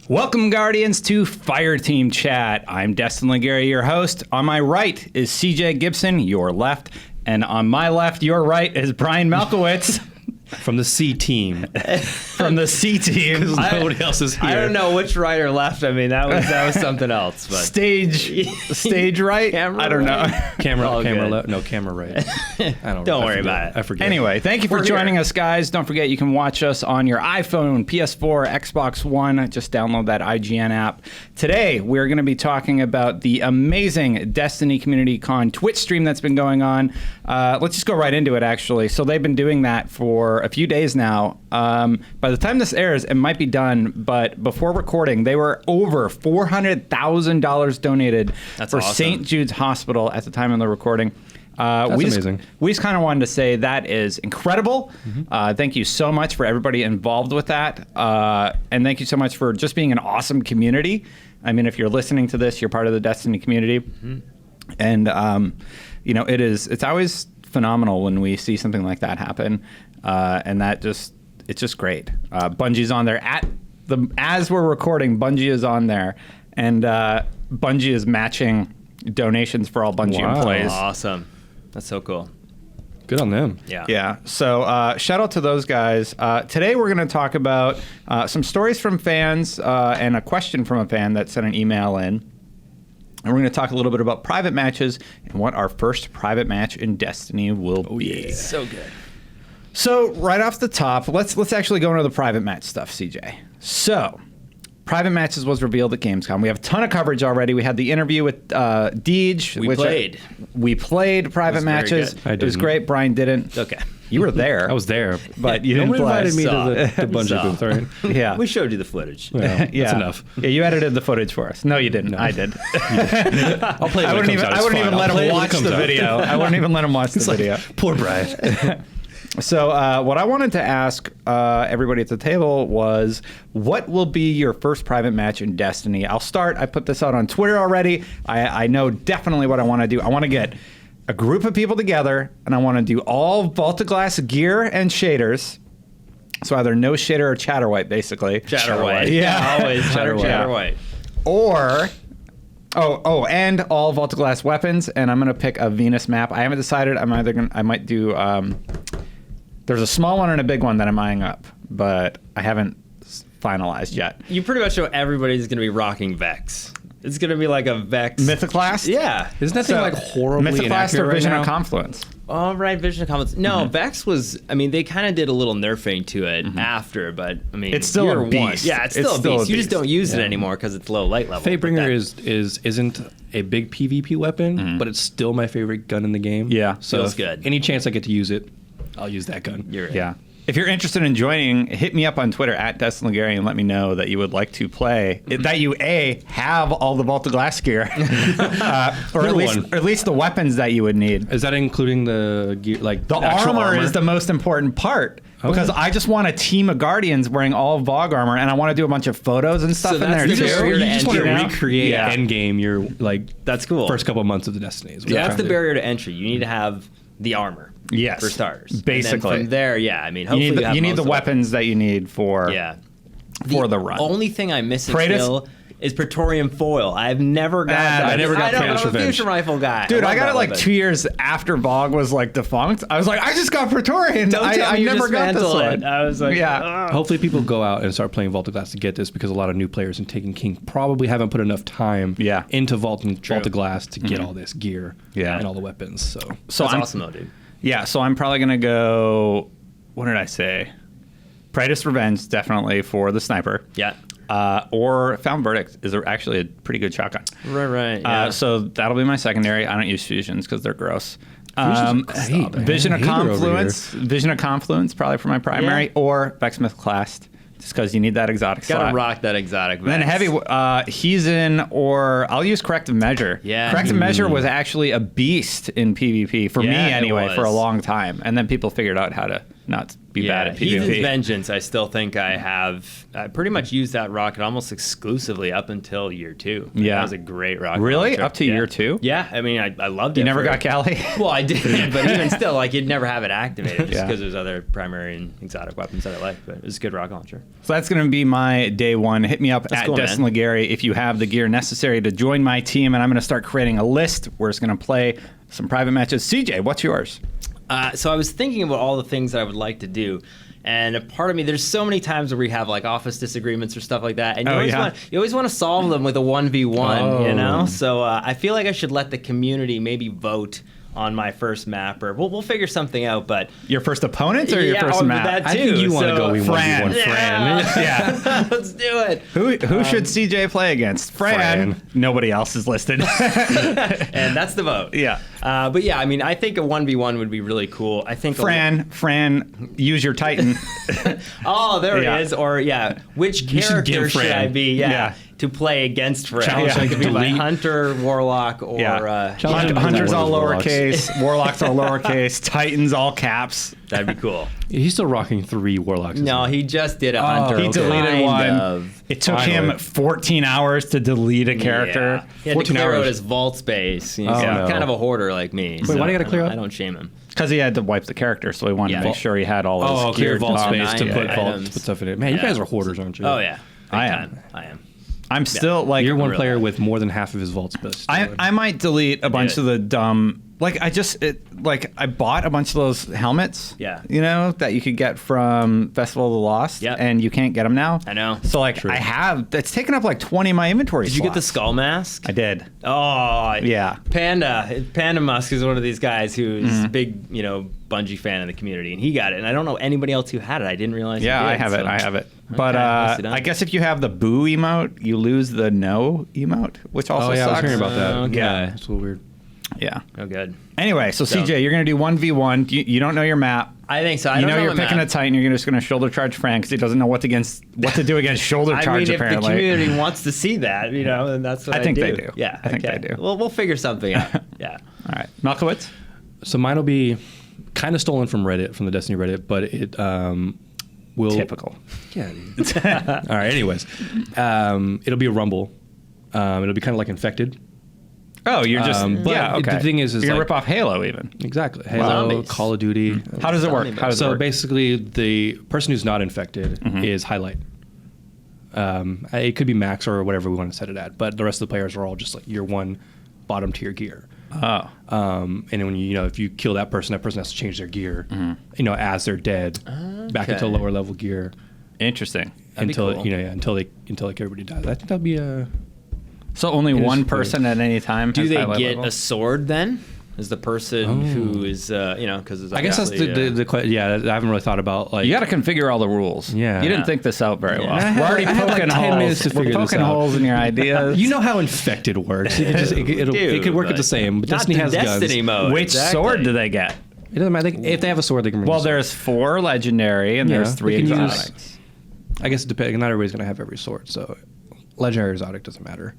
Welcome, Guardians, to Fireteam Chat. I'm Destin Legary, your host. On my right is CJ Gibson, your left. And on my left, your right, is Brian Malkowitz. From the C team. From the C team. Nobody else is here. I don't know which right or left. I mean, that was something else. But Stage right? Camera I don't know. Camera left. No, camera right. Don't worry about it. I forget. Anyway, thank you for joining us, guys. Don't forget you can watch us on your iPhone, PS4, Xbox One. Just download that IGN app. Today, we're going to be talking about the amazing Destiny Community Con Twitch stream that's been going on. Let's just go right into it, actually. So they've been doing that for a few days now. By the time this airs, it might be done, but before recording, they were over $400,000 donated for awesome. St. Jude's Hospital at the time of the recording. That's amazing. We just kind of wanted to say that is incredible. Thank you so much for everybody involved with that. And thank you so much for just being an awesome community. I mean, if you're listening to this, you're part of the Destiny community. And, it's always phenomenal when we see something like that happen. And it's just great. Bungie's on there as we're recording. Bungie is on there, and Bungie is matching donations for all Bungie employees. Awesome. That's so cool. Good on them. Yeah. So shout out to those guys. Today we're going to talk about some stories from fans and a question from a fan that sent an email in. And we're going to talk a little bit about private matches and what our first private match in Destiny will be. So good. So right off the top, let's actually go into the private match stuff, CJ. So private matches was revealed at Gamescom. We have a ton of coverage already. We had the interview with Deej. We played private matches. It was great. Brian didn't. Okay. You were there. I was there. But you didn't play. Invited me to the Bungie booth, right? Yeah. We showed you the footage. Yeah. That's enough. Yeah, you edited the footage for us. No, you didn't. No. I did. I'll play it when it comes out. I wouldn't even let him watch the out. video. I wouldn't even let him watch the video. Poor Brian. So what I wanted to ask everybody at the table was, what will be your first private match in Destiny? I'll start. I put this out on Twitter already. I know definitely what I want to do. I want to get a group of people together, and I want to do all Vault of Glass gear and shaders. So either no shader or Chatterwhite, basically. Chatterwhite. Yeah. Always Chatterwhite. Or... and all Vault of Glass weapons, and I'm going to pick a Venus map. I haven't decided. I might do... there's a small one and a big one that I'm eyeing up, but I haven't finalized yet. You pretty much know everybody's going to be rocking Vex. It's going to be like a Vex. Mythoclast? Yeah. Isn't that thing like horribly Mythoclast or Vision right of Confluence? Oh, right, Vision of Confluence. No, Vex was, I mean, they kind of did a little nerfing to it after, but, I mean, it's still a beast. Yeah, it's still a beast. You just don't use it anymore because it's low light level. Fatebringer isn't a big PvP weapon, but it's still my favorite gun in the game. Yeah. So feels good. Any chance I get to use it, I'll use that gun. You're right. Yeah. If you're interested in joining, hit me up on Twitter at Destin Legary and let me know that you would like to play. That you have all the Vault of Glass gear, or at least the weapons that you would need. Is that including the gear, like the armor is the most important part? Because I just want a team of Guardians wearing all VOG armor, and I want to do a bunch of photos and stuff in there too. You just want to recreate endgame your that's cool. First couple of months of the Destiny. That's the barrier to entry. You need to have the armor. Yes. For starters. Basically. And then from there, I mean, hopefully you need the weapons that you need for the run. The only thing I miss still is Praetorian Foil. I've never got that. I never got I'm a fusion rifle guy. Dude, I got it like 2 years after VOG was like defunct. I was like, I just got Praetorian. I never got this one. I was like, Hopefully people go out and start playing Vault of Glass to get this, because a lot of new players in Taken King probably haven't put enough time into Vault of Glass to get all this gear and all the weapons. So that's awesome though, dude. Yeah, so I'm probably going to go, what did I say? Praetor's Revenge, definitely, for the sniper. Yeah. Or Found Verdict is actually a pretty good shotgun. Right. Yeah. So that'll be my secondary. I don't use fusions because they're gross. Vision of Confluence, probably for my primary, or Vex Mythoclast, just because you need that exotic slot. Gotta rock that exotic Vex. Then heavy, he's in, or I'll use Corrective Measure. Yeah. Corrective Measure was actually a beast in PvP, for me anyway, for a long time. And then people figured out how to not be bad at PvP. Heathen's Vengeance, I still think I pretty much used that rocket almost exclusively up until year 2. Yeah. That was a great rocket. Really? launcher. Up to year 2? Yeah, I mean, I loved it. You never got Cali? Well, I did, but even still, like, you'd never have it activated just because there's other primary and exotic weapons that I like, but it was a good rocket launcher. So that's going to be my day one. Hit me up That's at cool, Destin Legary if you have the gear necessary to join my team, and I'm going to start creating a list where it's going to play some private matches. CJ, what's yours? So I was thinking about all the things that I would like to do. And a part of me, there's so many times where we have like office disagreements or stuff like that, and you always want to solve them with a 1v1, you know. So I feel like I should let the community maybe vote on my first map, or we'll figure something out. But your first opponents or your first map? That too. I think you want to go Fran. Fran. Yeah. Let's do it. Who should CJ play against? Fran. Nobody else is listed. And that's the vote. Yeah. But yeah, I mean, I think a 1v1 would be really cool. I think Fran, use your Titan. Oh, there it is. Or which character should I be? Yeah. To play against Fran. Challenge Could be like Hunter, Warlock, or Hunter's all lowercase, Warlock's all lowercase, Titan's all caps. That'd be cool. He's still rocking 3 Warlocks. No, he just did a Hunter. He deleted one. It took him 14 hours to delete a character. Yeah. He had to clear out his vault space. He's kind of a hoarder like me. Wait, why do you got to clear out? I don't shame him. Because he had to wipe the character, so he wanted to make sure he had all his clear vault space to put items. stuff in it. Man, you guys are hoarders, aren't you? Oh, yeah. I am. I'm Yeah. still like You're one player with more than half of his vault space. I might delete a bunch of the dumb. Like I bought a bunch of those helmets. Yeah. You know that you could get from Festival of the Lost. Yep. And you can't get them now. I know. So like I have. It's taken up like 20 of my inventory. Did you get the skull mask? I did. Oh Yeah. Panda Musk is one of these guys who's a big Bungie fan in the community, and he got it. And I don't know anybody else who had it. I didn't realize. Yeah, he did, I have it. But Okay, I guess if you have the boo emote, you lose the no emote, which also sucks. I was hearing about that. Okay. Yeah. It's a little weird. Yeah. Oh, good. Anyway, so CJ, you're going to do 1v1. You don't know your map. I think so. You know you're picking a Titan. You're just going to shoulder charge Fran because he doesn't know what to do against shoulder charge. I mean, apparently, if the community wants to see that, then that's what I think do. they do. Yeah, I think they do. Well, we'll figure something out. Yeah. All right, Malkowitz. So mine will be kind of stolen from Reddit, from the Destiny Reddit, but it will typical. Yeah. All right. Anyways, it'll be a rumble. It'll be kind of like Infected. Oh, you're just okay. The thing is you're gonna like, rip off Halo even. Exactly. Halo, Zombies. Call of Duty. How does it work? So basically, the person who's not infected is highlight. It could be max or whatever we want to set it at, but the rest of the players are all just like year 1 bottom tier gear. Oh. And then when if you kill that person has to change their gear, as they're dead, back into lower level gear. Interesting. Until cool. until like everybody dies. I think that'd be a. So only one person at any time. Do has they highlight get level? a sword then? Is the person who is because I guess that's the question. Yeah, I haven't really thought about like. You got to configure all the rules. Yeah. You didn't think this out very well. I We're already had like poking 10 minutes holes. to figure We're this poking out. holes in your ideas. You know how infected works. It could work at the same. But Destiny has Destiny guns. mode. Which sword do they get? It doesn't matter. If they have a sword, they can bring. Well, there's 4 legendary and there's 3 they can use- exotics. I guess depending. Not everybody's gonna have every sword, so legendary or exotic doesn't matter.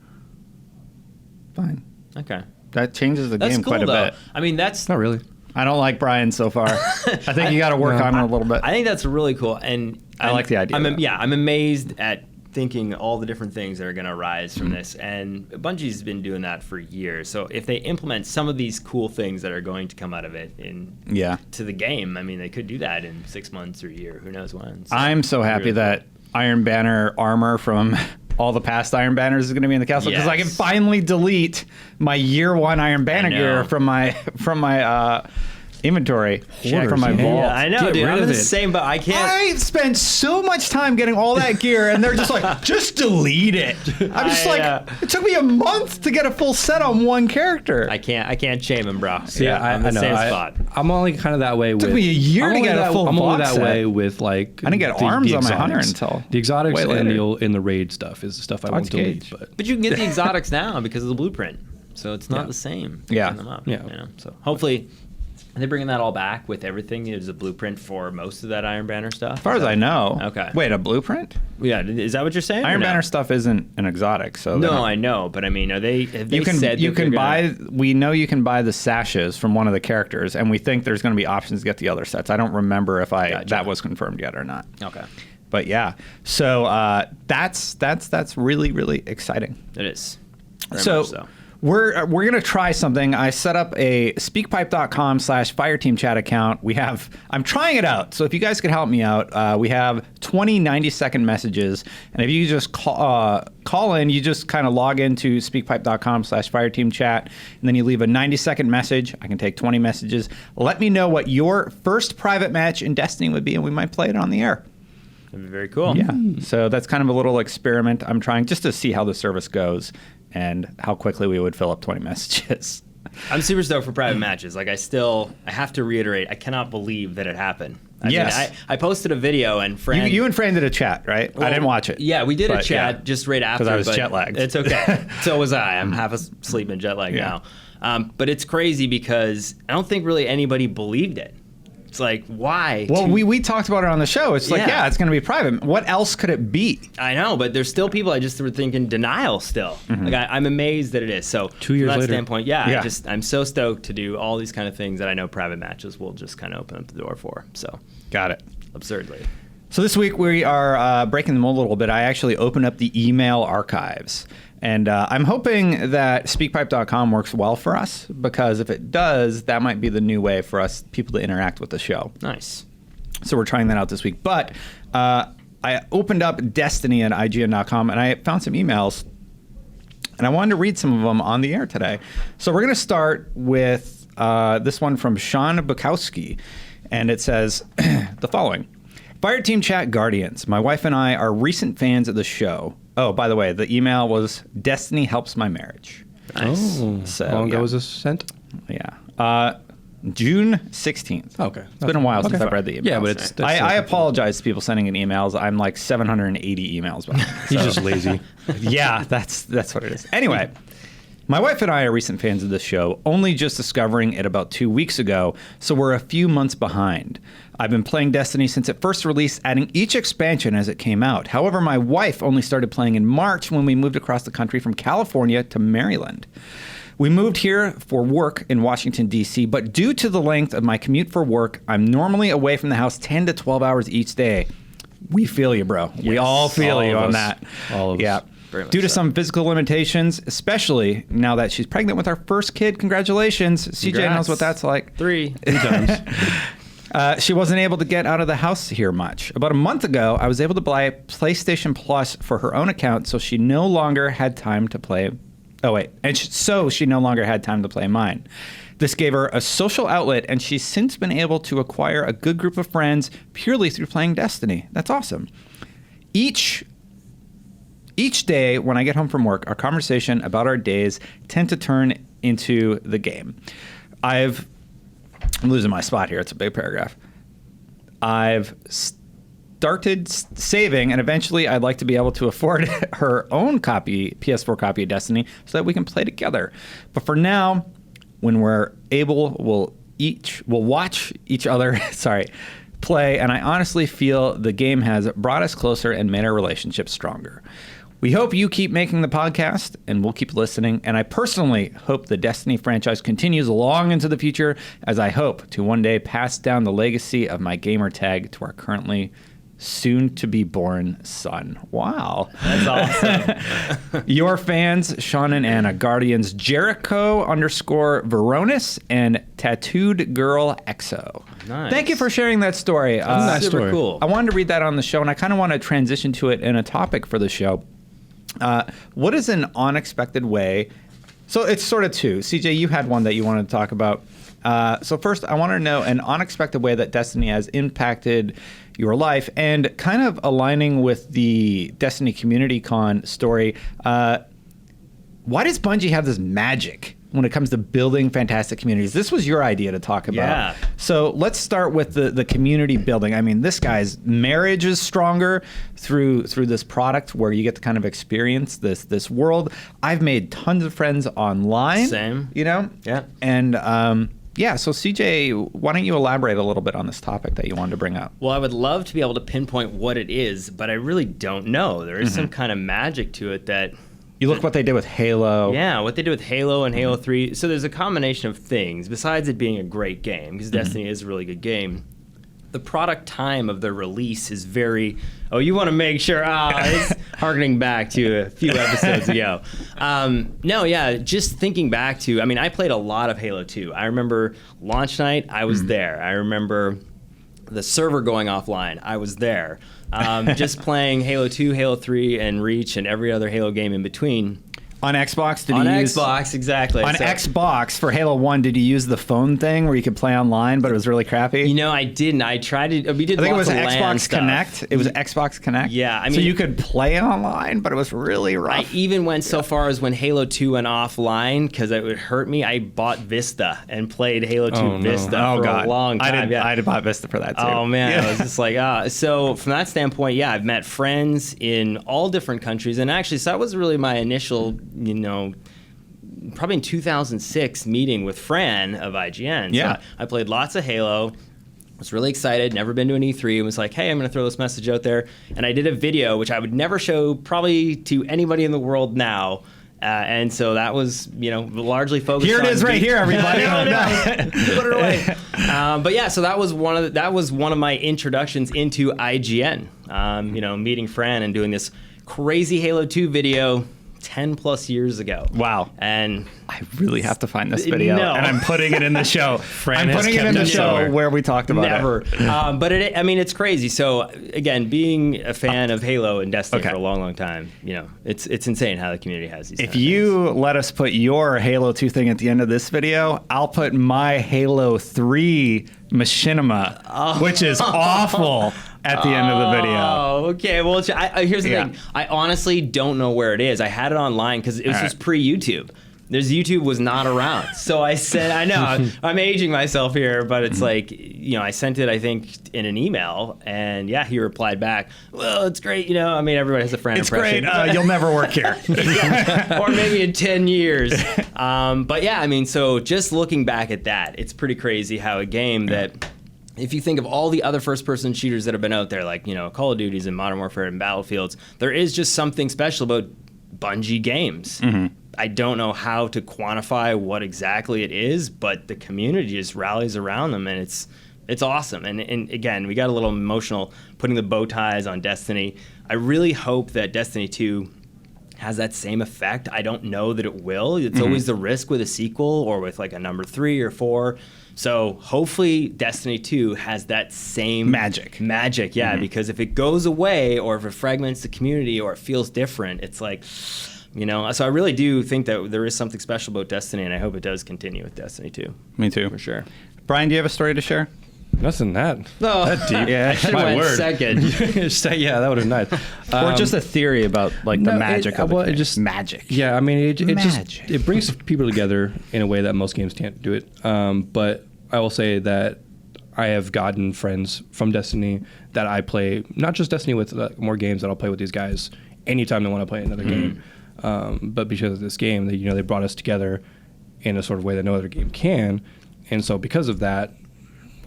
Fine. Okay. That changes the That's game cool, quite a though. bit. I mean, that's Not really. I don't like Brian so far. I think you got to work on it a little bit. I think that's really cool, and I like the idea of that. I'm amazed at thinking all the different things that are going to arise from this, and Bungie's been doing that for years. So if they implement some of these cool things that are going to come out of it to the game, I mean, they could do that in 6 months or a year. Who knows when? So I'm so happy really that Iron Banner armor from all the past Iron Banners is going to be in the castle because I can finally delete my year 1 Iron Banner gear from my inventory, from my vault. Yeah, I know, Get dude. rid I'm of the it. same, but I can't. I spent so much time getting all that gear, and they're just like, just delete it. I'm just it took me a month to get a full set on one character. I can't shame him, bro. Yeah, I'm the I know. same spot. I'm only kind of that way. Took me a year to get a full I'm only box that set. way with like. I didn't get arms on my hunter until the exotics way and later. the raid stuff is the stuff I won't delete. But you can get the exotics now because of the blueprint, so it's not the same. Yeah. Picking them up, Yeah. So hopefully Are they bringing that all back with everything? There's a blueprint for most of that Iron Banner stuff? As far as I know. Okay. Wait, a blueprint? Yeah, is that what you're saying? Iron Banner stuff isn't an exotic, so no, I know, but I mean, have they said you can buy? We know you can buy the sashes from one of the characters, and we think there's going to be options to get the other sets. I don't remember if that was confirmed yet or not. Okay. But yeah, so that's really, really exciting. It is. Very So. much so. We're gonna try something. I set up a speakpipe.com/Fireteam chat account. I'm trying it out. So if you guys could help me out, we have 20 90-second messages, and if you just call in, you just kind of log into speakpipe.com/Fireteam chat, and then you leave a 90-second message. I can take 20 messages. Let me know what your first private match in Destiny would be, and we might play it on the air. That'd be very cool. Yeah. So that's kind of a little experiment I'm trying just to see how the service goes and how quickly we would fill up 20 messages. I'm super stoked for private matches. Like, I have to reiterate, I cannot believe that it happened. I posted a video, and Fran... You and Fran did a chat, right? Well, I didn't watch it. Yeah, we did a chat just right after. Because I was jet lagged. It's okay. So was I. I'm half asleep in jet lag now. But it's crazy because I don't think really anybody believed it. It's like, why? Well, we talked about it on the show. It's like, Yeah. it's going to be private. What else could it be? I know, but there's still people I just were thinking denial still. Like, I'm amazed that it is. So 2 years from that later. standpoint, I'm so stoked to do all these kind of things that I know private matches will just kind of open up the door for. So Got it. absurdly. So this week we are breaking the mold a little bit. I actually opened up the email archives. And I'm hoping that speakpipe.com works well for us, because if it does, that might be the new way for us people to interact with the show. Nice. So we're trying that out this week. But I opened up Destiny at IGN.com, and I found some emails, and I wanted to read some of them on the air today. So we're going to start with this one from Sean Bukowski, and it says the following. Fireteam Chat Guardians, my wife and I are recent fans of the show. Oh, by the way, the email was Destiny helps my marriage. Nice. Oh, So, how long yeah. ago was this sent? Yeah. June 16th. Okay. It's been a while since I've read the emails. Yeah, but it's... I apologize to people sending in emails. I'm like 780 emails behind. He's just lazy. Yeah, that's what it is. Anyway, my wife and I are recent fans of this show, only just discovering it about 2 weeks ago, so we're a few months behind. I've been playing Destiny since it first released, adding each expansion as it came out. However, my wife only started playing in March when we moved across the country from California to Maryland. We moved here for work in Washington, D.C., but due to the length of my commute for work, I'm normally away from the house 10 to 12 hours each day. We feel you, bro. Yes. We all feel All you of on us. that. All of us. Yeah. Very much Due to so. some physical limitations, especially now that she's pregnant with our first kid. Congratulations. CJ Congrats. knows what that's like. 3 times. She wasn't able to get out of the house here much. About a month ago, I was able to buy PlayStation Plus for her own account, so she no longer had time to play. Oh, wait. So she no longer had time to play mine. This gave her a social outlet, and she's since been able to acquire a good group of friends purely through playing Destiny. That's awesome. Each day when I get home from work, our conversation about our days tend to turn into the game. I'm losing my spot here. It's a big paragraph. I've started saving, and eventually I'd like to be able to afford her own PS4 copy of Destiny so that we can play together. But for now, when we're able, we'll watch each other play, and I honestly feel the game has brought us closer and made our relationship stronger. We hope you keep making the podcast, and we'll keep listening. And I personally hope the Destiny franchise continues long into the future, as I hope to one day pass down the legacy of my gamer tag to our currently soon-to-be-born son. Wow. That's awesome. Your fans, Sean and Anna, Guardians, Jericho_Veronis, and Tattooed Girl EXO. Nice. Thank you for sharing that story. Nice Super story. cool. I wanted to read that on the show, and I kind of want to transition to it in a topic for the show. What is an unexpected way? So it's sort of two. CJ, you had one that you wanted to talk about. So first, I want to know an unexpected way that Destiny has impacted your life, and kind of aligning with the Destiny Community Con story. Why does Bungie have this magic when it comes to building fantastic communities? This was your idea to talk about. Yeah. So let's start with the community building. I mean, this guy's marriage is stronger through this product where you get to kind of experience this world. I've made tons of friends online. Same. You know? Yeah. And Yeah, so CJ, why don't you elaborate a little bit on this topic that you wanted to bring up? Well, I would love to be able to pinpoint what it is, but I really don't know. There is some kind of magic to it that... You look what they did with Halo. Yeah, what they did with Halo and Halo 3. So there's a combination of things, besides it being a great game, because Destiny is a really good game. The product time of the release is very... Oh, you want to make sure... it's harkening back to a few episodes ago. No, yeah, just thinking back to... I mean, I played a lot of Halo 2. I remember launch night, I was there. I remember the server going offline, I was there. Just playing Halo 2, Halo 3, and Reach, and every other Halo game in between. On Xbox, did on you use... Xbox, exactly. On Xbox, for Halo 1, did you use the phone thing where you could play online, but it was really crappy? You know, I didn't. I tried to... We did I think lots it was of LAN Xbox stuff. Connect. It was Xbox Connect? Yeah, I mean... So you could play it online, but it was really rough. I even went so far as when Halo 2 went offline, because it would hurt me, I bought Vista and played Halo 2 Vista for a long time. I did buy Vista for that, too. Oh, man. I was just like, So from that standpoint, yeah, I've met friends in all different countries. And actually, so that was really my initial, probably in 2006 meeting with Fran of IGN. Yeah. So I played lots of Halo. Was really excited, never been to an E3, and was like, hey, I'm going to throw this message out there. And I did a video, which I would never show probably to anybody in the world now. And so that was, largely focused on... Here it is right here, everybody. Put it away. But yeah, so that was one of my introductions into IGN. Meeting Fran and doing this crazy Halo 2 video 10 plus years ago. Wow. And I really have to find this video. No. And I'm putting it in the show. I'm putting it in the show where we talked about Never. it. But it's crazy. So again, being a fan of Halo and Destiny for a long, long time, it's insane how the community has these. If you let us put your Halo 2 thing at the end of this video, I'll put my Halo 3 machinima, which is awful, at the end of the video. Oh, okay. Well, here's the thing. I honestly don't know where it is. I had it online because it was just pre-YouTube. YouTube was not around. So I said, I know, I'm aging myself here, but it's like, I sent it, I think, in an email, and he replied back, well, it's great, everybody has a Fran impression. It's great, you'll never work here. Or maybe in 10 years. But yeah, so just looking back at that, it's pretty crazy how a game that... If you think of all the other first-person shooters that have been out there, like, Call of Duties and Modern Warfare and Battlefields, there is just something special about Bungie games. I don't know how to quantify what exactly it is, but the community just rallies around them, and it's awesome. And again, we got a little emotional putting the bow ties on Destiny. I really hope that Destiny 2 has that same effect. I don't know that it will. It's always the risk with a sequel or with like a number 3 or 4. So hopefully Destiny 2 has that same magic, yeah, because if it goes away or if it fragments the community or it feels different, it's like, so I really do think that there is something special about Destiny, and I hope it does continue with Destiny 2. Me too. For sure. Brian, do you have a story to share? Nothing that. No. That deep. Yeah, my went word. Second. Yeah, that would have been nice. Or just a theory about like the magic of it. Just magic. Yeah, it brings people together in a way that most games can't do it. But I will say that I have gotten friends from Destiny that I play, not just Destiny with, more games that I'll play with these guys anytime they want to play another game. But because of this game, they brought us together in a sort of way that no other game can. And so because of that,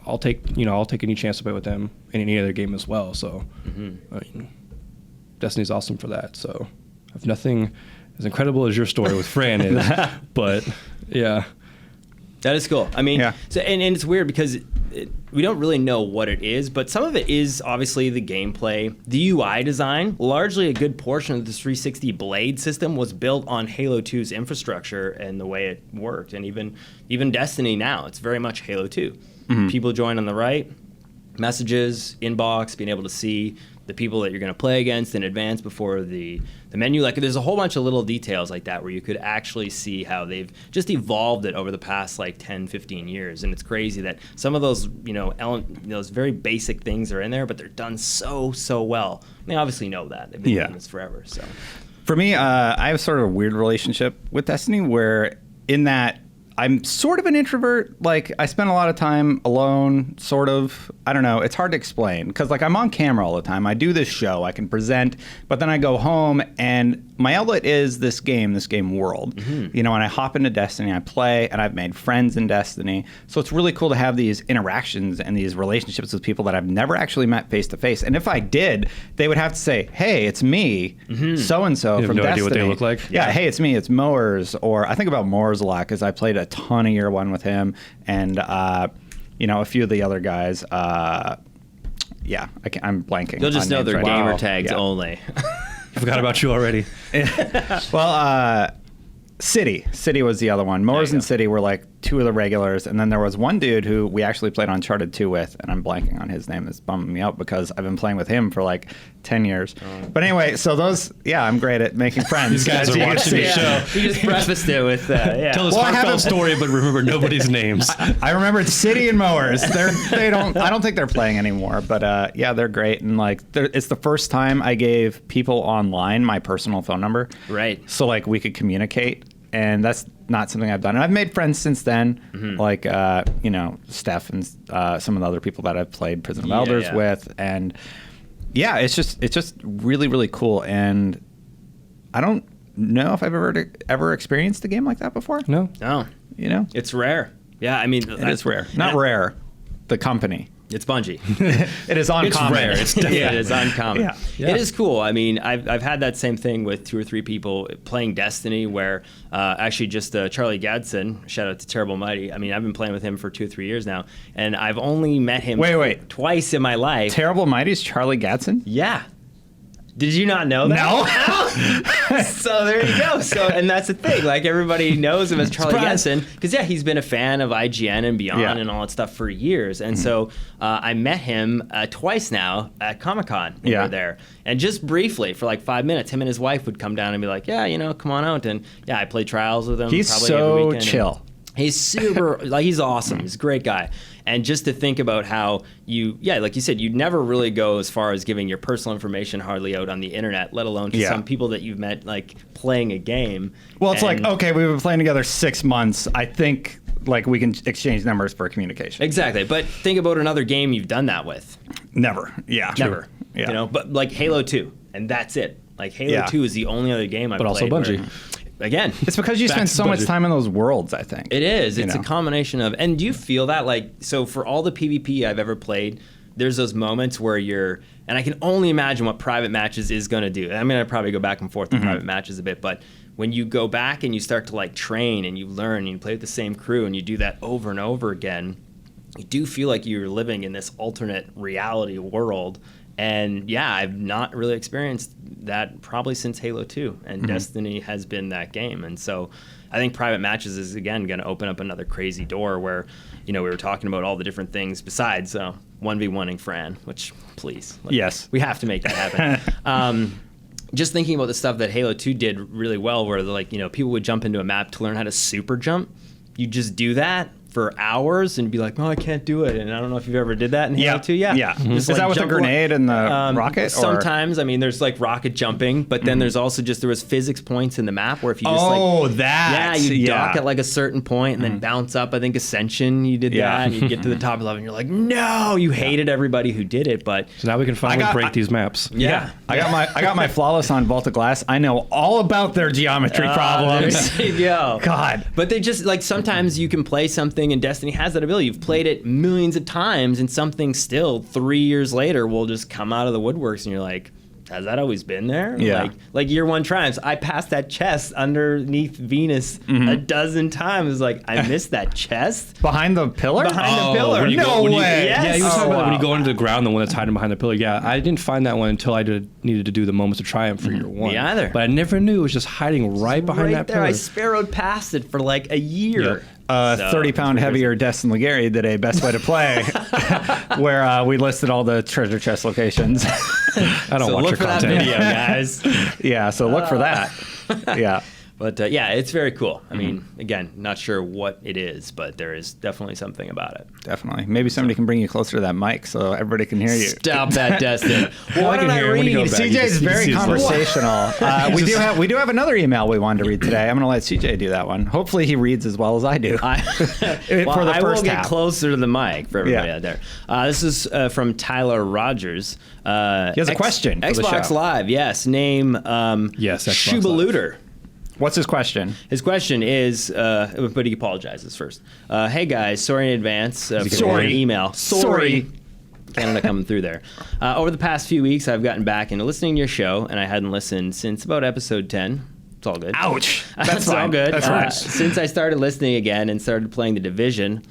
I'll take any chance to play with them in any other game as well. So Destiny's awesome for that. So I have nothing as incredible as your story with Fran is, but yeah. That is cool. So and it's weird because we don't really know what it is, but some of it is obviously the gameplay, the UI design. Largely a good portion of the 360 Blade system was built on Halo 2's infrastructure and the way it worked. And even Destiny now, it's very much Halo 2. People join on the right, messages, inbox, being able to see the people that you're going to play against in advance before the menu. Like, there's a whole bunch of little details like that where you could actually see how they've just evolved it over the past like 10, 15 years. And it's crazy that some of those, those very basic things are in there, but they're done so well. They obviously know that. They've been doing this forever. So for me, I have sort of a weird relationship with Destiny where in that I'm sort of an introvert. Like, I spend a lot of time alone, sort of. I don't know. It's hard to explain because, like, I'm on camera all the time. I do this show. I can present, but then I go home and my outlet is this game world. You know, and I hop into Destiny, I play, and I've made friends in Destiny. So it's really cool to have these interactions and these relationships with people that I've never actually met face to face. And if I did, they would have to say, "Hey, it's me, so and so from no Destiny." idea what they look like. Yeah, hey, it's me, it's Mowers. Or I think about Mowers a lot because I played a ton of Year One with him, and you know, a few of the other guys. Yeah, I'm blanking. You'll just on know names their right now. gamer tags Yeah. only. I forgot about you already. Well, City was the other one. Mowers and City were like two of the regulars, and then there was one dude who we actually played Uncharted 2 with, and I'm blanking on his name. It's bumming me out because I've been playing with him for like 10 years. But anyway, so those, I'm great at making friends. These guys as are you can watching see. the show. You just prefaced it with Tell this Well, I heartfelt haven't- story, but remember nobody's names. I remembered City and Mowers. I don't think they're playing anymore, but they're great. And like, it's the first time I gave people online my personal phone number. Right. So like we could communicate, and that's not something I've done. And I've made friends since then, like you know, Steph and some of the other people that I've played Prison of Elders with, and it's just really, really cool. And I don't know if I've ever experienced a game like that before. No. No, You know, it's rare. Yeah, I mean, it is rare. Not rare. The company. It's Bungie. It is uncommon. rare. It's It is uncommon. Yeah. It is cool. I mean, I've had that same thing with 2 or 3 people playing Destiny, where actually just Charlie Gadsden, shout out to Terrible Mighty. I mean, I've been playing with him for 2 or 3 years now, and I've only met him twice in my life. Terrible Mighty's Charlie Gadsden? Yeah. Did you not know that? No. So there you go. So, and that's the thing. Like, everybody knows him as Charlie Gadsden because he's been a fan of IGN and Beyond and all that stuff for years. And so I met him twice now at Comic-Con when we were there. And just briefly, for like 5 minutes, him and his wife would come down and be like, "Yeah, you know, come on out." And I played Trials with him. He's probably so every weekend. chill. He's super, like, he's awesome. He's a great guy. And just to think about how like you said, you'd never really go as far as giving your personal information hardly out on the internet, let alone to some people that you've met, like, playing a game. Well, it's like, okay, we've been playing together 6 months. I think, like, we can exchange numbers for communication. Exactly. But think about another game you've done that with. Never. Yeah. Never. Yeah. You know, but like Halo 2, and that's it. Like, Halo 2 is the only other game I've played. But also Bungie. Again, It's because you spend so much time in those worlds, I think. it is. It's You know? a combination of, and do you feel that, like, so for all the PvP I've ever played, there's those moments where and I can only imagine what private matches is going to do. I'm going to probably go back and forth to private matches a bit, but when you go back and you start to, like, train and you learn and you play with the same crew and you do that over and over again, you do feel like you're living in this alternate reality world. And I've not really experienced that probably since Halo 2, and Destiny has been that game. And so I think private matches is, again, going to open up another crazy door where, you know, we were talking about all the different things besides 1v1ing Fran, which, please. Yes. We have to make that happen. Just thinking about the stuff that Halo 2 did really well, where, like, you know, people would jump into a map to learn how to super jump. You just do that for hours and be like, "Oh, I can't do it." And I don't know if you've ever did that in Halo 2. Yeah. Is that with the grenade and the rocket? Or? Sometimes. I mean, there's like rocket jumping, but then there's also there was physics points in the map where if you just you dock at like a certain point and then bounce up. I think Ascension, you did that, and you get to the top level and you're like, no, you hated everybody who did it, but So now we can finally break these maps. I got my flawless on Vault of Glass. I know all about their geometry problems. There you go. God. But they just, like, sometimes you can play something, and Destiny has that ability. You've played it millions of times, and something still 3 years later will just come out of the woodworks, and you're like, has that always been there? Yeah. Like Year One Triumphs, I passed that chest underneath Venus a dozen times. Like, I missed that chest. Behind the pillar? Behind the pillar. No way. Yes. Yeah, you were talking about when you wow. go into the ground, the one that's hiding behind the pillar. Yeah, I didn't find that one until I needed to do the Moments of Triumph for Year 1. Me either. But I never knew it was just hiding right behind that there. pillar. I sparrowed past it for like a year. 30-pound heavier Destin Legary did a best way to play, where we listed all the treasure chest locations. I don't watch look your for that content. video, guys. Yeah, so look for that. Yeah. But yeah, it's very cool. I mean, again, not sure what it is, but there is definitely something about it. Definitely. Maybe somebody can bring you closer to that mic so everybody can hear you. Stop that, Destin. Why don't I read? CJ's very conversational. We do have another email we wanted to read today. I'm going to let CJ do that one. Hopefully he reads as well as I do. I will get closer to the mic for everybody out there. This is from Tyler Rogers. He has a question for the Xbox show. Live, yes. Name Shubaluter. What's his question? His question is, but he apologizes first. Hey guys, sorry in advance for your email. Sorry. Canada coming through there. Over the past few weeks, I've gotten back into listening to your show, and I hadn't listened since about episode 10. It's all good. Ouch. That's all good. That's right. Since I started listening again and started playing The Division,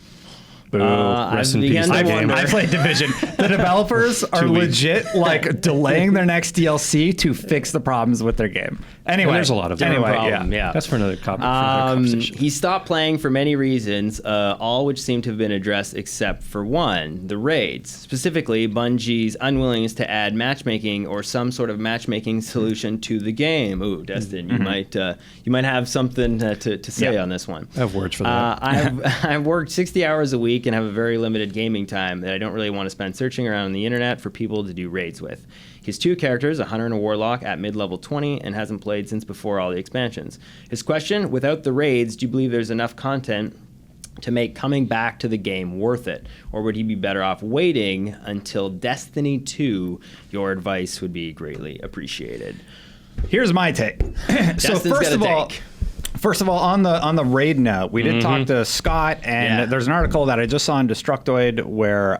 Rest in peace. I played Division. The developers are legit like delaying their next DLC to fix the problems with their game. Anyway, there's a lot of yeah. That's for another conversation. He stopped playing for many reasons, all which seem to have been addressed except for one: the raids. Specifically, Bungie's unwillingness to add matchmaking or some sort of matchmaking solution to the game. Ooh, Destin, you might have something to say on this one. I have words for that. I've worked 60 hours a week and have a very limited gaming time that I don't really want to spend searching around on the internet for people to do raids with. His two characters, a hunter and a warlock, at mid-level 20 and hasn't played since before all the expansions. His question: without the raids, do you believe there's enough content to make coming back to the game worth it? Or would he be better off waiting until Destiny 2? Your advice would be greatly appreciated. Here's my take. So First of all, on the raid note, we did talk to Scott, and there's an article that I just saw on Destructoid where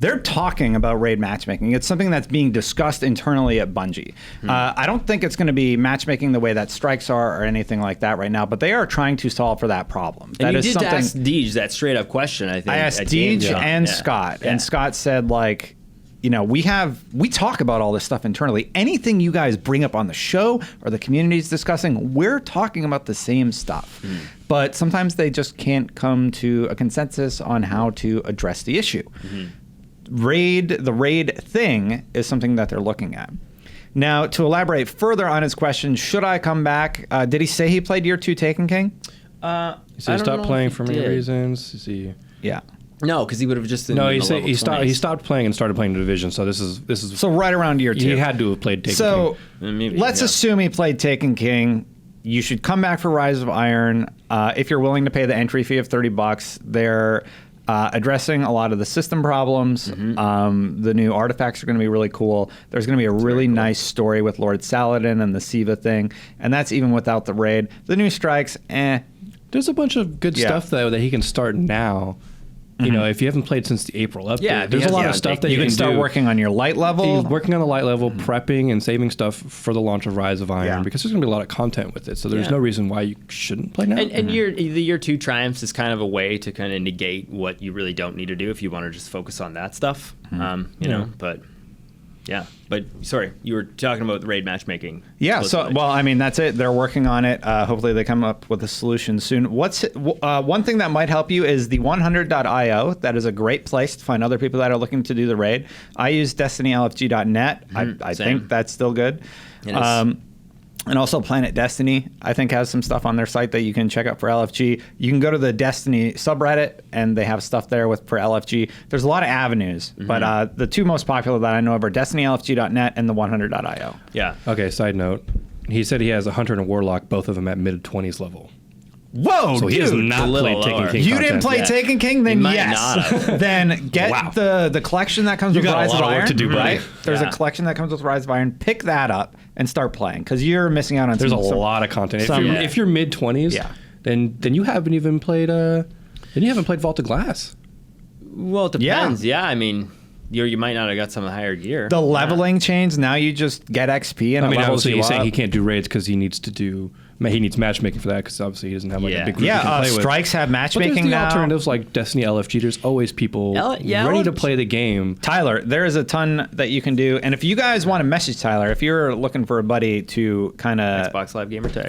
they're talking about raid matchmaking. It's something that's being discussed internally at Bungie. I don't think it's going to be matchmaking the way that strikes are or anything like that right now, but they are trying to solve for that problem. And that you did ask Deej that straight up question, I think. I asked Deej and Scott, and Scott said, like, you know, we talk about all this stuff internally. Anything you guys bring up on the show or the community's discussing, we're talking about the same stuff. But sometimes they just can't come to a consensus on how to address the issue. The raid thing is something that they're looking at. Now, to elaborate further on his question, should I come back? Did he say he played Year 2 Taken King? He said he stopped playing for many reasons. Yeah. No, because he would have just. He stopped playing and started playing the Division. So this is so right around Year 2. He had to have played Taken King. So let's assume he played Taken King. You should come back for Rise of Iron if you're willing to pay the entry fee of $30. They're addressing a lot of the system problems. The new artifacts are going to be really cool. There's going to be a really nice story with Lord Saladin and the Siva thing, and that's even without the raid. The new strikes, There's a bunch of good stuff though that he can start now. You know, if you haven't played since the April update, there's a lot of stuff that you can start working on your light level. He's working on the light level, prepping and saving stuff for the launch of Rise of Iron because there's going to be a lot of content with it. So there's no reason why you shouldn't play now. And the Year 2 Triumphs is kind of a way to kind of negate what you really don't need to do if you want to just focus on that stuff. You know, but. Yeah, but sorry, you were talking about the raid matchmaking. Yeah, that's it. They're working on it. Hopefully they come up with a solution soon. One thing that might help you is the 100.io. That is a great place to find other people that are looking to do the raid. I use DestinyLFG.net. I think that's still good. And also Planet Destiny, I think, has some stuff on their site that you can check out for LFG. You can go to the Destiny subreddit, and they have stuff there for LFG. There's a lot of avenues, but the two most popular that I know of are DestinyLFG.net and the 100.io. Yeah. Okay, side note. He said he has a Hunter and a Warlock, both of them at mid-20s level. Whoa, so he has not played Taken King. You didn't play Taken King? Then yes. Then get the collection that comes with Rise of Iron. Right? There's a collection that comes with Rise of Iron. Pick that up and start playing, because you're missing out on. There's a lot of content. If you're mid-20s, then you haven't even played. Vault of Glass. Well, it depends. Yeah, I mean. You might not have got some of the higher gear. The leveling change, now you just get XP and obviously he's saying he can't do raids because he needs matchmaking for that, because obviously he doesn't have a big group he can play with. Strikes have matchmaking but now. Alternatives like Destiny LFG, there's always people ready to play the game. Tyler, there is a ton that you can do, and if you guys want to message Tyler, if you're looking for a buddy to kind of Xbox Live gamer tag,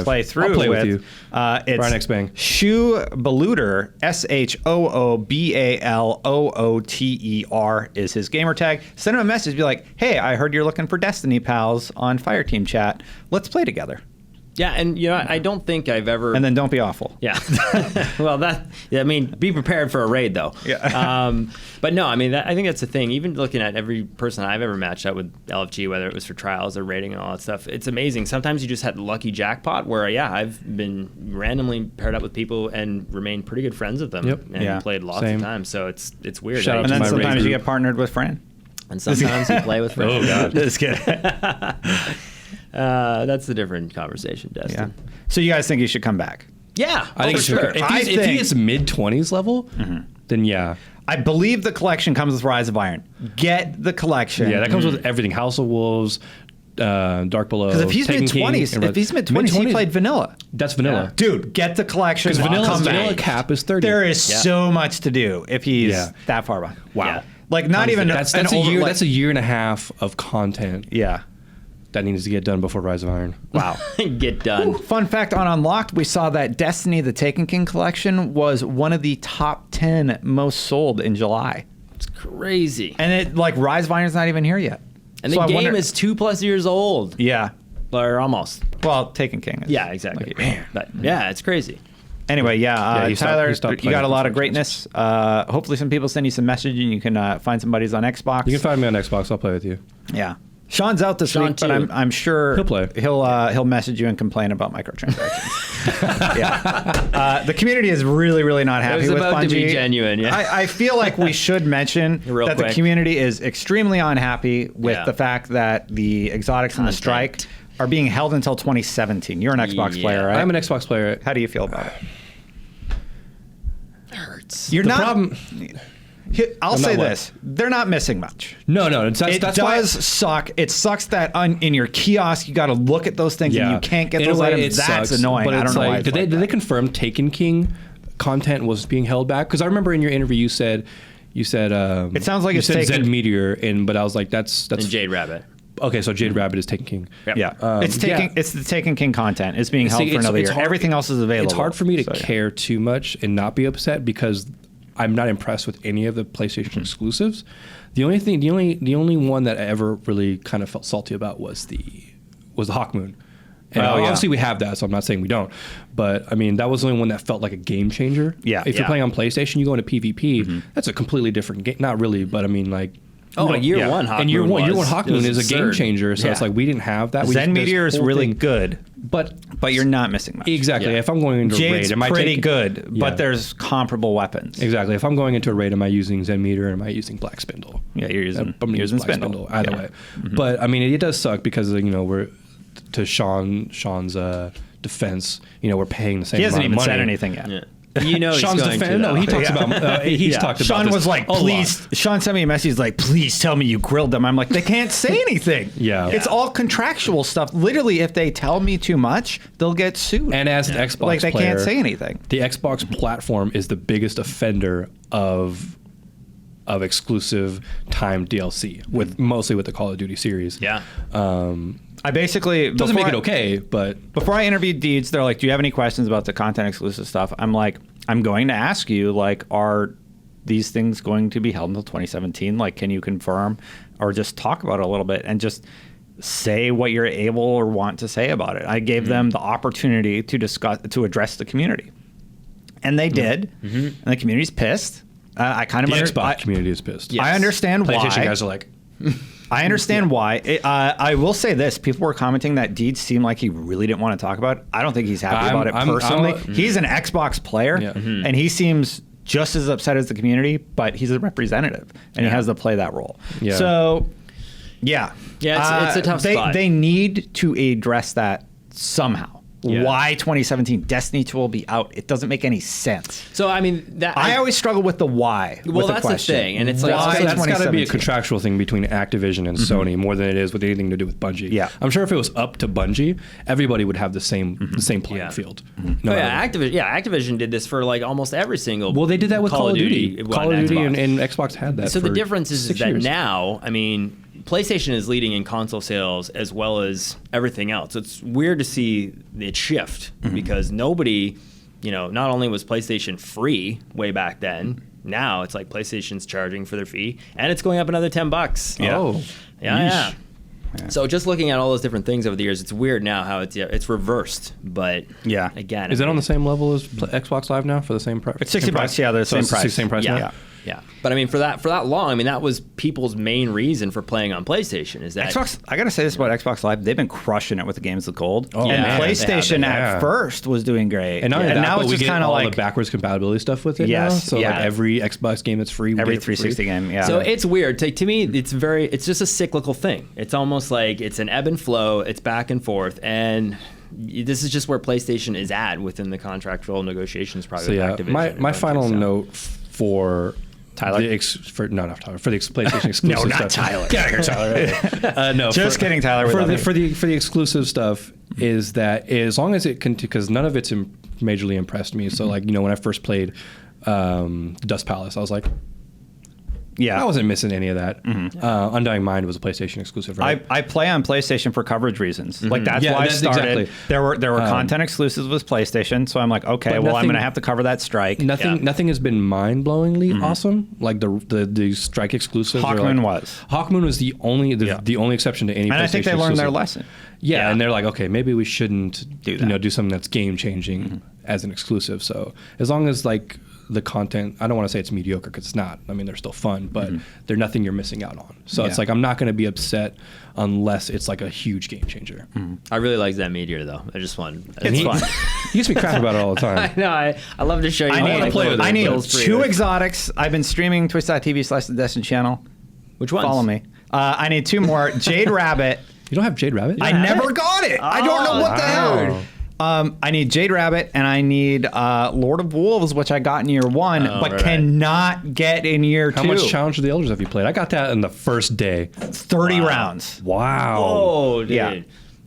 play through I'll play with you. It's Brian Xbang. Shoubalooter, SHOOBALOOTER is his gamer tag. Send him a message, be like, hey, I heard you're looking for Destiny pals on Fireteam chat. Let's play together. Yeah, and I don't think I've ever. And then don't be awful. Yeah. Well, be prepared for a raid though. Yeah. But no, I think that's the thing. Even looking at every person I've ever matched up with LFG, whether it was for trials or raiding and all that stuff, it's amazing. Sometimes you just had lucky jackpot where, I've been randomly paired up with people and remained pretty good friends with them. Yep. And played lots of times. So it's weird. Shout out And to then my sometimes raid you group. get partnered with Fran. And sometimes you play with friends. Oh God. Just kidding. That's a different conversation, Destin. Yeah. So you guys think he should come back? Yeah, I think for sure. if he is mid-20s level, then yeah. I believe the collection comes with Rise of Iron. Get the collection. Yeah, that comes with everything. House of Wolves, Dark Below. Because if he's mid-20s, he played vanilla. That's vanilla. Yeah. Dude, get the collection. Because Come vanilla back. cap is 30. There is so much to do if he's that far behind. Wow. Yeah. Like not even That's a year. That's a year and a half of content. Yeah. That needs to get done before Rise of Iron. Wow. Get done. Ooh, fun fact on Unlocked, we saw that Destiny, the Taken King collection, was one of the top 10 most sold in July. It's crazy. And Rise of Iron's not even here yet. And the game is 2+ years old. Yeah. Or almost. Well, Taken King is. Yeah, exactly. Like, man. But yeah, it's crazy. Anyway, Tyler, he stopped you got a playing lot of for greatness. Hopefully some people send you some message and you can find some buddies on Xbox. You can find me on Xbox. I'll play with you. Yeah. Sean's out this week, but I'm sure He'll play. He'll message you and complain about microtransactions. Yeah. The community is really, really not happy with Bungie. It was about to be genuine, yeah. I feel like we should mention that the community is extremely unhappy with the fact that the exotics and the strike are being held until 2017. You're an Xbox player, right? I'm an Xbox player. How do you feel about it? It hurts. You're The not. problem- I'll say what? this: they're not missing much. No. It does suck. It sucks that in your kiosk you got to look at those things and you can't get those items. That's annoying. But I don't know why. Did they confirm Taken King content was being held back? Because I remember in your interview you said it sounds like you it's said taken. Zed Meteor, but I was like that's And Jade Rabbit. okay. So Jade Rabbit is Taken King. Yep. Yeah, it's the Taken King content. It's being held for another year. Everything else is available. It's hard for me to care too much and not be upset because I'm not impressed with any of the PlayStation exclusives. The only one that I ever really kind of felt salty about was the Hawk Moon. And obviously we have that, so I'm not saying we don't. But I mean, that was the only one that felt like a game changer. Yeah. If you're playing on PlayStation, you go into PvP. That's a completely different game. Not really, but I mean, like. Year one Hawk Moon. Year one Hawk Moon is a absurd. game changer. So it's like we didn't have that. Zen Meteor is really good, but you're not missing much. Exactly. Yeah. If I'm going into a Jade's raid, pretty good, but there's comparable weapons. Exactly. If I'm going into a raid, am I using Zen Meteor or am I using Black Spindle? Yeah, you're using Black Spindle. either way. But I mean, it does suck because we're to Sean's defense. We're paying the same. He hasn't amount even of money. said anything yet. Yeah. He's Sean's going defense. No, he talks about. He's talked about. Sean this was like, a lot. please. Sean sent me a message. He's like, please tell me you grilled them. I'm like, they can't say anything. Yeah. It's all contractual stuff. Literally, if they tell me too much, they'll get sued. And as an Xbox like they player, can't say anything. The Xbox platform is the biggest offender of exclusive timed DLC mostly with the Call of Duty series. Yeah. I basically Doesn't make it okay, but before I interviewed Deeds, they're like, "Do you have any questions about the content exclusive stuff?" I'm like, "I'm going to ask you, like, are these things going to be held until 2017? Like, can you confirm, or just talk about it a little bit and just say what you're able or want to say about it?" I gave them the opportunity to address the community, and they did. And the community's pissed. I kind of the Xbox community is pissed. I understand why. PlayStation guys are like. I understand why. I will say this. People were commenting that Deeds seemed like he really didn't want to talk about it. I don't think he's happy about it personally. He's an Xbox player, and he seems just as upset as the community, but he's a representative, and he has to play that role. Yeah. So, yeah. Yeah, it's a tough spot. They need to address that somehow. Yeah. Why 2017? Destiny 2 will be out. It doesn't make any sense. So I mean, I always struggle with the why. Well, with that's the thing, and it's like that's got to be a contractual thing between Activision and Sony more than it is with anything to do with Bungie. Yeah, I'm sure if it was up to Bungie, everybody would have the same playing field. No Activision did this for like almost every single. Well, they did that with Call of Duty. Call of Duty and Xbox had that. So the difference is that years. now, I mean, PlayStation is leading in console sales as well as everything else. It's weird to see it shift because nobody, not only was PlayStation free way back then, now it's like PlayStation's charging for their fee and it's going up another $10. Yeah. Oh, yeah. So just looking at all those different things over the years, it's weird now how it's reversed. But Yeah. again, Is it on the same level as Xbox Live now for the same price? It's $60. Yeah, they're the So same it's the price. same price Yeah. now? Yeah, but I mean, for that long, I mean, that was people's main reason for playing on PlayStation. Is that Xbox, I gotta say this about Xbox Live, they've been crushing it with the games of gold. Oh, and man. PlayStation They have, at yeah. first was doing great. And not only that, now but it's we just get kind of all like the backwards compatibility stuff with it Yes, now. So yeah. like every Xbox game that's free, we every get it for 360 free. game. Yeah. So it's weird. To me, it's just a cyclical thing. It's almost like it's an ebb and flow. It's back and forth, and this is just where PlayStation is at within the contractual negotiations. Probably So with yeah, Activision and my Bungie, final so. note for Tyler? for the PlayStation exclusive No, not stuff. Tyler. Get out of here, Tyler. No, Just kidding, Tyler. We For love the, you. for the exclusive stuff is that as long as it can, because none of it's majorly impressed me. So like when I first played Dust Palace, I was like, yeah. I wasn't missing any of that. Undying Mind was a PlayStation exclusive, right? I play on PlayStation for coverage reasons. Like that's Yeah, why I that's started. exactly. There were content exclusives with PlayStation, so I'm like, okay, But well I'm nothing- gonna have to cover that strike. Nothing has been mind-blowingly awesome. Like the Strike exclusives. are Hawkmoon like, was. Hawkmoon was the only Yeah. the only exception to any. And I think they PlayStation learned their exclusive. lesson. Yeah, Yeah. and they're like, okay, maybe we shouldn't Do that. do something that's game changing as an exclusive. So as long as like the content, I don't want to say it's mediocre because it's not. I mean, they're still fun, but they're nothing you're missing out on. So it's Yeah. like I'm not going to be upset unless it's like a huge game changer. I really like that Meteor though. I just want. It's fun. He gets me crap about it all the time. I know. I love to show you. I all, need, like, little I need kills for 2 you. exotics. I've been streaming twitch.tv/the Destiny channel. Which ones? Follow me. I need 2 more. Jade Rabbit. You don't have Jade Rabbit? I never got it. I don't know what the wow. hell. I need Jade Rabbit and I need Lord of Wolves, which I got in year 1, but right. cannot get in year 2. How much Challenge of the Elders have you played? I got that in the first day. 30 rounds. Wow. Oh, dude. Yeah.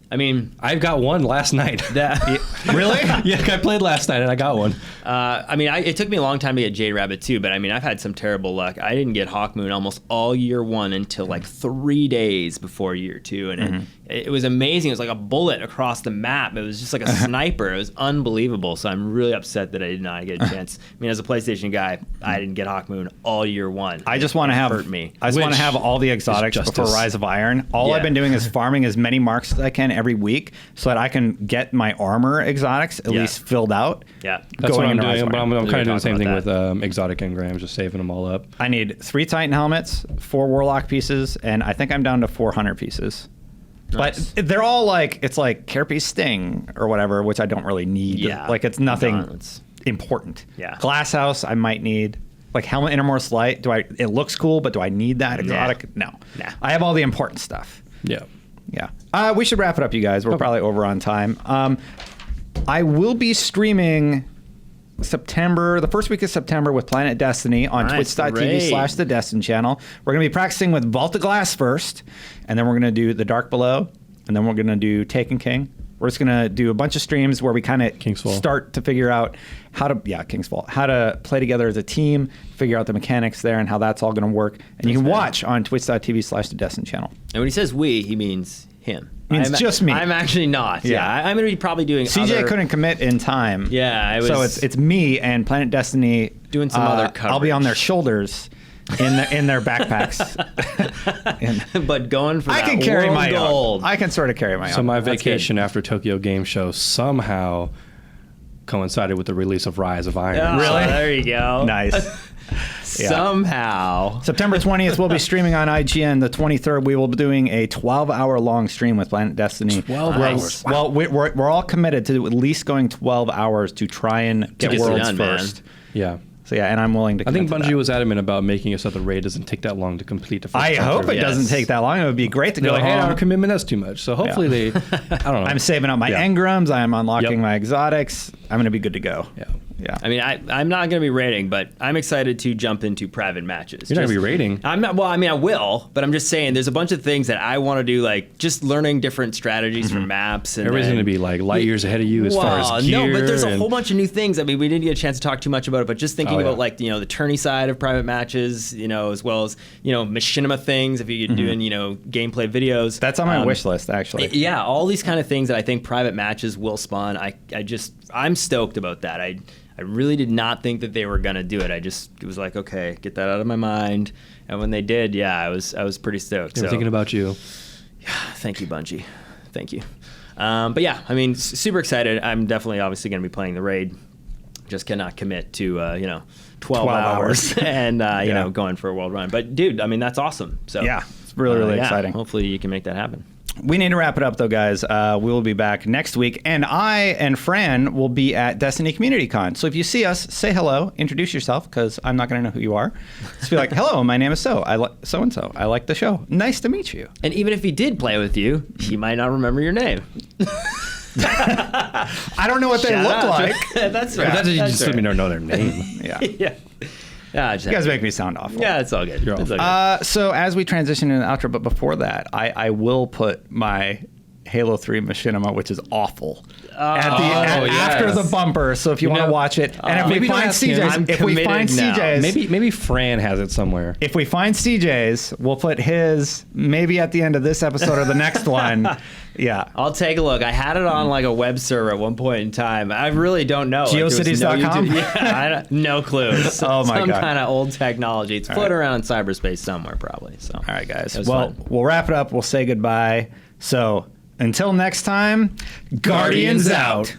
I mean, I've got one last night. Really? Yeah, I played last night and I got one. I mean, it took me a long time to get Jade Rabbit too, but I mean, I've had some terrible luck. I didn't get Hawkmoon almost all year 1 until like 3 days before year 2, and it was amazing. It was like a bullet across the map. It was just like a sniper. It was unbelievable. So I'm really upset that I did not get a chance. I mean, as a PlayStation guy, I didn't get Hawkmoon all year 1. I just want to have hurt me. I just want to Which have all the is exotics before justice. Rise of Iron. All Yeah. I've been doing is farming as many marks as I can every week so that I can get my armor exotics at Yeah. least filled out. Yeah. That's what going I'm into Rise doing, of but Iron. I'm We're kind of doing gonna the same talk thing about with exotic engrams, just saving them all up. I need 3 Titan helmets, 4 Warlock pieces, and I think I'm down to 400 pieces. Nice. But they're all like, it's like Carapace Sting or whatever, which I don't really need. Yeah. Like it's nothing Gauntlets. important. Yeah. Glasshouse I might need. Like Helmet Innermost Light, it looks cool, but do I need that exotic? No. Nah. I have all the important stuff. Yeah. Yeah. We should wrap it up, you guys. We're probably over on time. I will be streaming the first week of September with Planet Destiny on Nice, twitch.tv/the Destin channel. We're going to be practicing with Vault of Glass first, and then we're going to do The Dark Below, and then we're going to do Taken King. We're just going to do a bunch of streams where we kind of start to figure out how to play together as a team, figure out the mechanics there and how that's all going to work. And you can watch on twitch.tv/the Destin channel. And when he says we, he means him. Means just me. I'm actually not. Yeah. I'm going to be probably doing CJ other, couldn't commit in time. Yeah, So it's me and Planet Destiny doing some other I'll be on their coverage. shoulders in their backpacks. but going for I that can carry world my gold. own. I can sort of carry my own. So my That's vacation after Tokyo Game Show somehow coincided with the release of Rise of Iron. Oh, Really? There you go. Nice. Yeah. Somehow. September 20th, we'll be streaming on IGN. The 23rd, we will be doing a 12-hour-long stream with Planet Destiny. 12 hours. Well, we're all committed to at least going 12 hours to try and get get it worlds done, man. first. Yeah. So yeah, and I'm willing to. I think commit to Bungie that. was adamant about making it so the raid doesn't take that long to complete the first I chapter. hope it Yes. doesn't take that long. It would be great to They're go like, home. 8-hour commitment, that's too much. So hopefully they, I don't know. I'm saving up my Yeah. engrams. I'm unlocking Yep. my exotics. I'm going to be good to go. Yeah. Yeah. I mean, I'm not going to be raiding, but I'm excited to jump into private matches. You're not going to be raiding. I'm not. Well, I mean, I will, but I'm just saying, there's a bunch of things that I want to do, like just learning different strategies for maps. And Everybody's then- going to be like light years ahead of you as far Well, as gear. no, but there's a and- whole bunch of new things. I mean, we didn't get a chance to talk too much about it, but just thinking Oh, yeah. about like the tourney side of private matches, as well as machinima things. If you're doing gameplay videos, That's on my wish list, actually. Yeah, all these kind of things that I think private matches will spawn. I'm stoked about that. I really did not think that they were gonna do it. It was like, okay, get that out of my mind. And when they did, yeah, I was pretty stoked. They were thinking about you. Thank you, Bungie. Thank you. But yeah, I mean, super excited. I'm definitely obviously going to be playing the raid. Just cannot commit to 12 hours and you know, going for a world run. But dude, I mean, that's awesome. So yeah, it's really exciting. Hopefully you can make that happen. We need to wrap it up, though, guys. We will be back next week, and I and Fran will be at Destiny Community Con. So if you see us, say hello, introduce yourself, because I'm not going to know who you are. Just be like, hello, my name is so-and-so. I like the show. Nice to meet you. And even if he did play with you, he might not remember your name. I don't know what they look like. That's right. That's just let me know their name. Yeah. Yeah. You guys make me sound awful. Yeah, it's all good. You're all good. So as we transition into the outro, but before that, I will put my Halo 3 machinima, which is awful, after the bumper. So if you want to watch it, and if we find CJ's, maybe Fran has it somewhere. If we find CJ's, we'll put his maybe at the end of this episode or the next one. Yeah, I'll take a look. I had it on like a web server at one point in time. I really don't know. Geocities.com? No clue. Oh my God. Some kind of old technology. It's floating around in cyberspace somewhere probably. So. All right, guys. Well, we'll wrap it up. We'll say goodbye. So until next time, Guardians out.